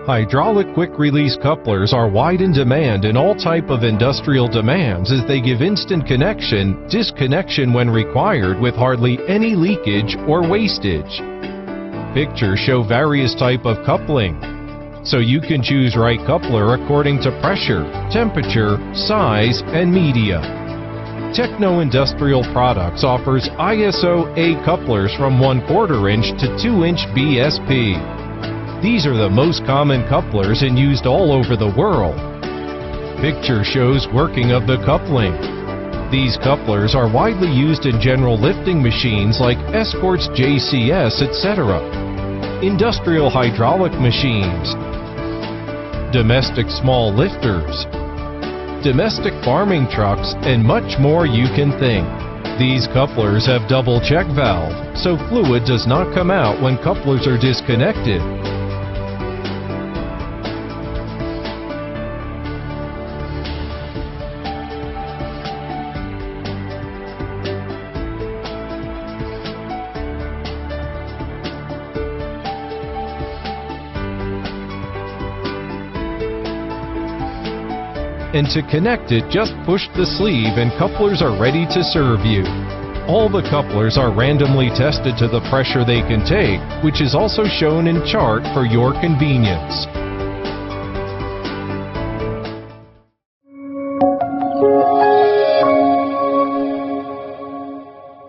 Hydraulic quick-release couplers are wide in demand in all type of industrial demands as they give instant connection, disconnection when required with hardly any leakage or wastage. Pictures show various type of coupling, so you can choose right coupler according to pressure, temperature, size, and media. Techno Industrial Products offers ISO A couplers from 1/4 inch to 2-inch BSP. These are the most common couplers and used all over the world. Picture shows working of the coupling. These couplers are widely used in general lifting machines like Escorts, JCS, etc., industrial hydraulic machines, domestic small lifters, domestic farming trucks, and much more you can think. These couplers have double check valve, so fluid does not come out when couplers are disconnected. And to connect it, just push the sleeve and couplers are ready to serve you. All the couplers are randomly tested to the pressure they can take, which is also shown in chart for your convenience.